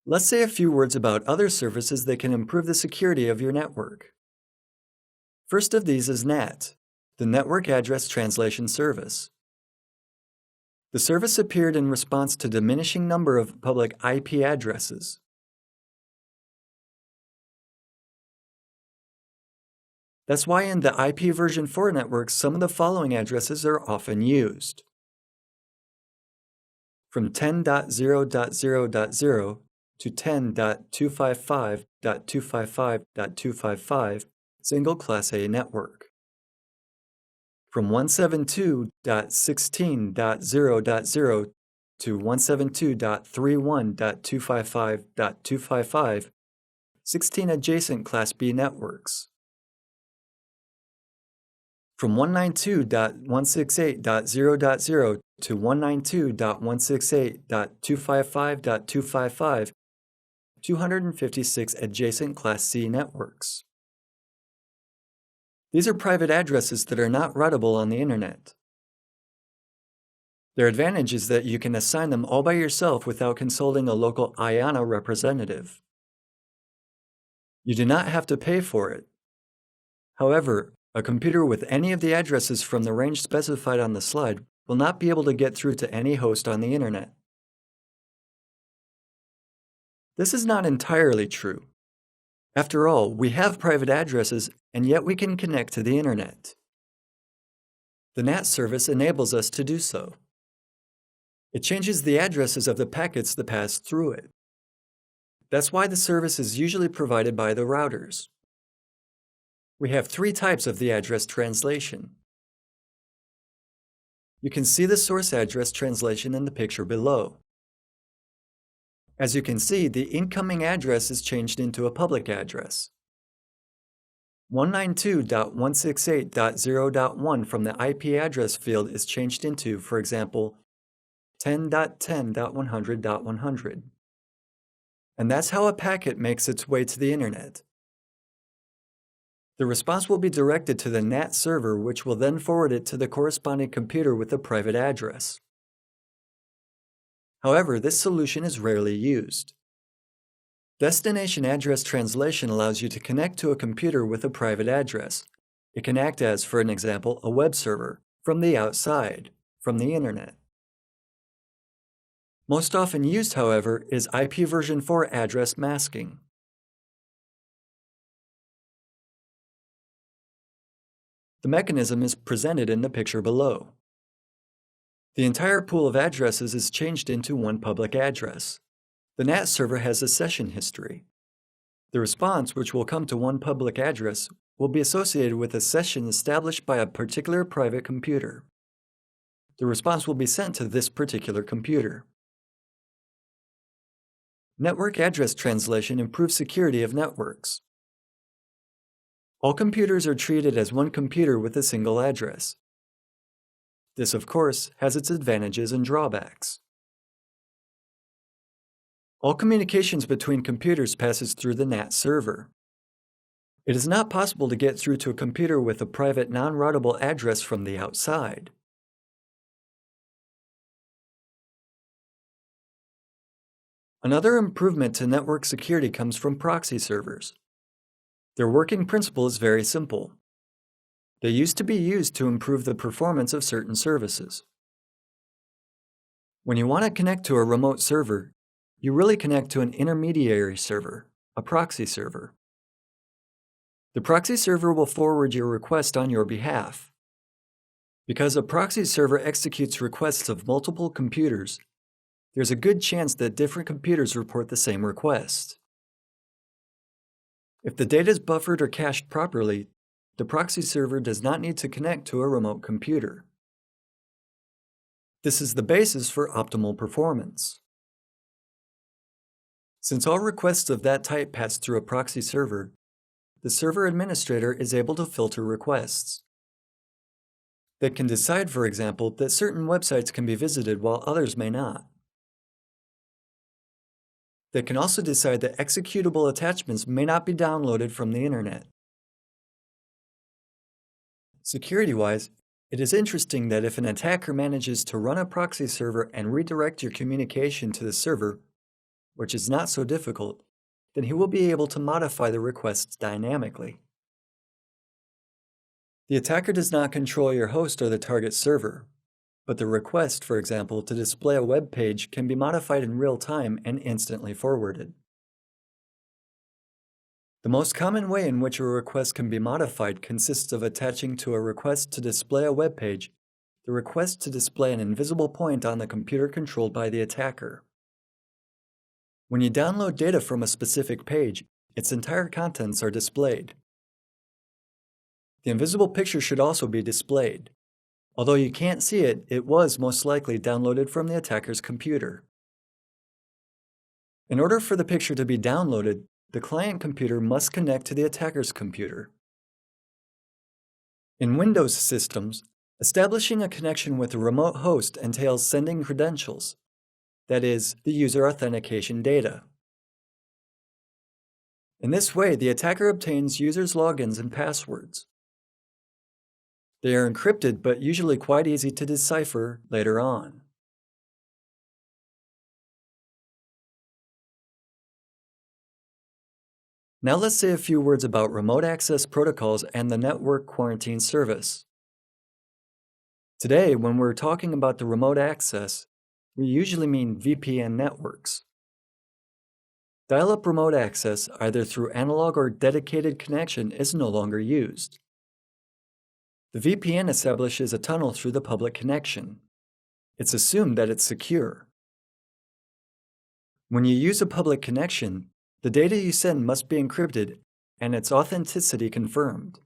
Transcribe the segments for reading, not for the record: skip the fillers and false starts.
Let's say a few words about other services that can improve the security of your network. First of these is NAT, the Network Address Translation Service. The service appeared in response to diminishing number of public IP addresses. That's why in the IP version 4 networks, some of the following addresses are often used. From 10.0.0.0 to 10.255.255.255, single Class A network. From 172.16.0.0 to 172.31.255.255, 16 adjacent Class B networks. From 192.168.0.0 to 192.168.255.255, 256 adjacent Class C networks. These are private addresses that are not routable on the Internet. Their advantage is that you can assign them all by yourself without consulting a local IANA representative. You do not have to pay for it. However, a computer with any of the addresses from the range specified on the slide will not be able to get through to any host on the Internet. This is not entirely true. After all, we have private addresses, and yet we can connect to the Internet. The NAT service enables us to do so. It changes the addresses of the packets that pass through it. That's why the service is usually provided by the routers. We have three types of the address translation. You can see the source address translation in the picture below. As you can see, the incoming address is changed into a public address. 192.168.0.1 from the IP address field is changed into, for example, 10.10.100.100. And that's how a packet makes its way to the Internet. The response will be directed to the NAT server, which will then forward it to the corresponding computer with the private address. However, this solution is rarely used. Destination address translation allows you to connect to a computer with a private address. It can act as, for an example, a web server from the outside, from the Internet. Most often used, however, is IP version 4 address masking. The mechanism is presented in the picture below. The entire pool of addresses is changed into one public address. The NAT server has a session history. The response, which will come to one public address, will be associated with a session established by a particular private computer. The response will be sent to this particular computer. Network address translation improves security of networks. All computers are treated as one computer with a single address. This, of course, has its advantages and drawbacks. All communications between computers passes through the NAT server. It is not possible to get through to a computer with a private non-routable address from the outside. Another improvement to network security comes from proxy servers. Their working principle is very simple. They used to be used to improve the performance of certain services. When you want to connect to a remote server, you really connect to an intermediary server, a proxy server. The proxy server will forward your request on your behalf. Because a proxy server executes requests of multiple computers, there's a good chance that different computers report the same request. If the data is buffered or cached properly, the proxy server does not need to connect to a remote computer. This is the basis for optimal performance. Since all requests of that type pass through a proxy server, the server administrator is able to filter requests. They can decide, for example, that certain websites can be visited while others may not. They can also decide that executable attachments may not be downloaded from the Internet. Security-wise, it is interesting that if an attacker manages to run a proxy server and redirect your communication to the server, which is not so difficult, then he will be able to modify the requests dynamically. The attacker does not control your host or the target server, but the request, for example, to display a web page can be modified in real time and instantly forwarded. The most common way in which a request can be modified consists of attaching to a request to display a web page the request to display an invisible point on the computer controlled by the attacker. When you download data from a specific page, its entire contents are displayed. The invisible picture should also be displayed. Although you can't see it, it was most likely downloaded from the attacker's computer. In order for the picture to be downloaded, the client computer must connect to the attacker's computer. In Windows systems, establishing a connection with a remote host entails sending credentials, that is, the user authentication data. In this way, the attacker obtains users' logins and passwords. They are encrypted but usually quite easy to decipher later on. Now let's say a few words about remote access protocols and the network quarantine service. Today, when we're talking about the remote access, we usually mean VPN networks. Dial-up remote access, either through analog or dedicated connection, is no longer used. The VPN establishes a tunnel through the public connection. It's assumed that it's secure. When you use a public connection, the data you send must be encrypted and its authenticity confirmed.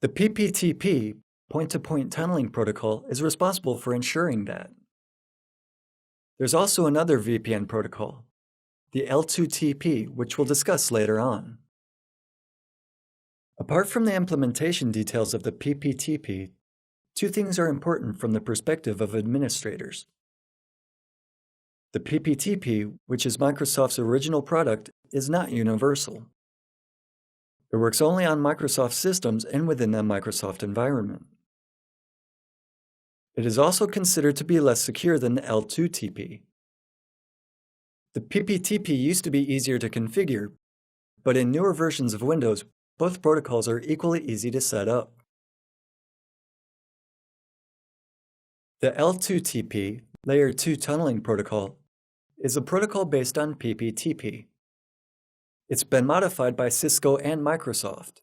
The PPTP, point-to-point tunneling protocol, is responsible for ensuring that. There's also another VPN protocol, the L2TP, which we'll discuss later on. Apart from the implementation details of the PPTP, two things are important from the perspective of administrators. The PPTP, which is Microsoft's original product, is not universal. It works only on Microsoft systems and within the Microsoft environment. It is also considered to be less secure than the L2TP. The PPTP used to be easier to configure, but in newer versions of Windows, both protocols are equally easy to set up. The L2TP, Layer 2 Tunneling Protocol, is a protocol based on PPTP. It's been modified by Cisco and Microsoft.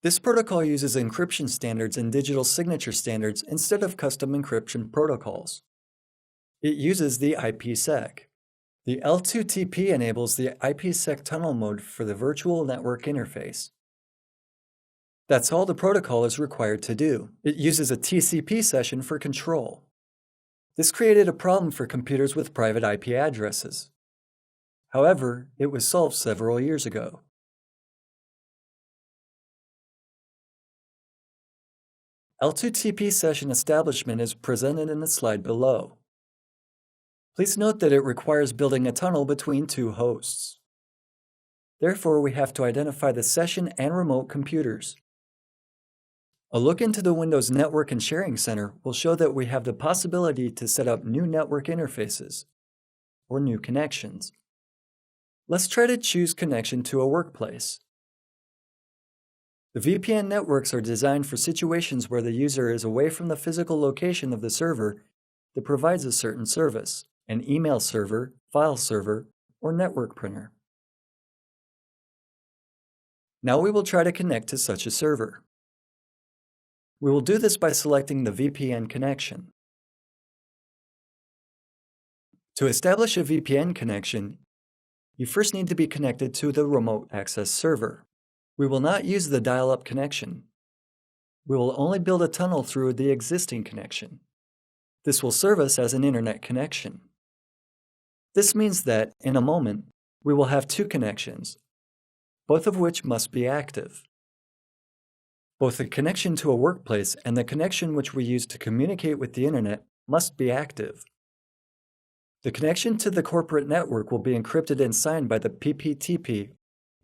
This protocol uses encryption standards and digital signature standards instead of custom encryption protocols. It uses the IPsec. The L2TP enables the IPsec tunnel mode for the virtual network interface. That's all the protocol is required to do. It uses a TCP session for control. This created a problem for computers with private IP addresses. However, it was solved several years ago. L2TP session establishment is presented in the slide below. Please note that it requires building a tunnel between two hosts. Therefore, we have to identify the session and remote computers. A look into the Windows Network and Sharing Center will show that we have the possibility to set up new network interfaces, or new connections. Let's try to choose connection to a workplace. The VPN networks are designed for situations where the user is away from the physical location of the server that provides a certain service, an email server, file server, or network printer. Now we will try to connect to such a server. We will do this by selecting the VPN connection. To establish a VPN connection, you first need to be connected to the remote access server. We will not use the dial-up connection. We will only build a tunnel through the existing connection. This will serve us as an internet connection. This means that, in a moment, we will have two connections, both of which must be active. Both the connection to a workplace and the connection which we use to communicate with the internet must be active. The connection to the corporate network will be encrypted and signed by the PPTP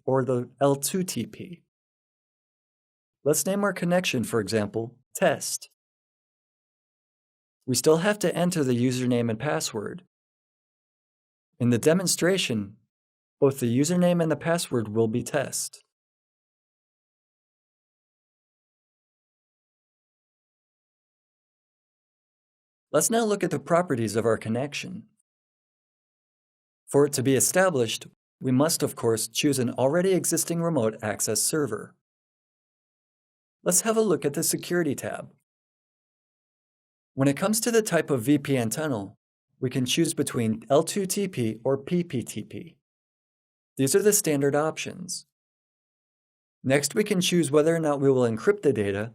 or the L2TP. Let's name our connection, for example, Test. We still have to enter the username and password. In the demonstration, both the username and the password will be tested. Let's now look at the properties of our connection. For it to be established, we must, of course, choose an already existing remote access server. Let's have a look at the Security tab. When it comes to the type of VPN tunnel, we can choose between L2TP or PPTP. These are the standard options. Next, we can choose whether or not we will encrypt the data,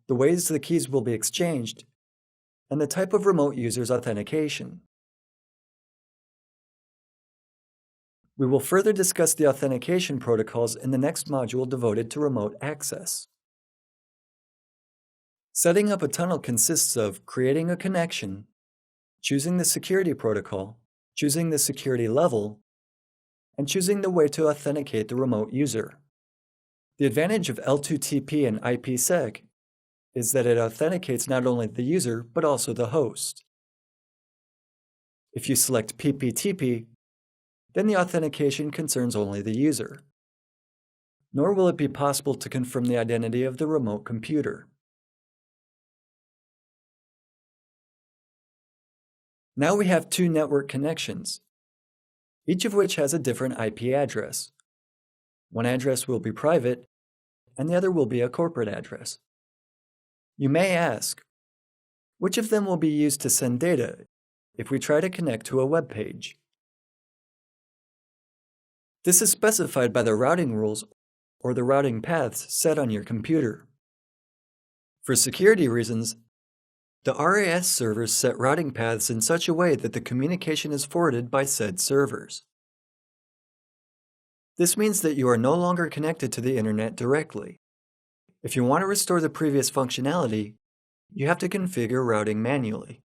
the ways the keys will be exchanged, and the type of remote user's authentication. We will further discuss the authentication protocols in the next module devoted to remote access. Setting up a tunnel consists of creating a connection, choosing the security protocol, choosing the security level, and choosing the way to authenticate the remote user. The advantage of L2TP and IPsec is that it authenticates not only the user, but also the host. If you select PPTP, then the authentication concerns only the user. Nor will it be possible to confirm the identity of the remote computer. Now we have two network connections, each of which has a different IP address. One address will be private, and the other will be a corporate address. You may ask, which of them will be used to send data if we try to connect to a web page? This is specified by the routing rules or the routing paths set on your computer. For security reasons, the RAS servers set routing paths in such a way that the communication is forwarded by said servers. This means that you are no longer connected to the internet directly. If you want to restore the previous functionality, you have to configure routing manually.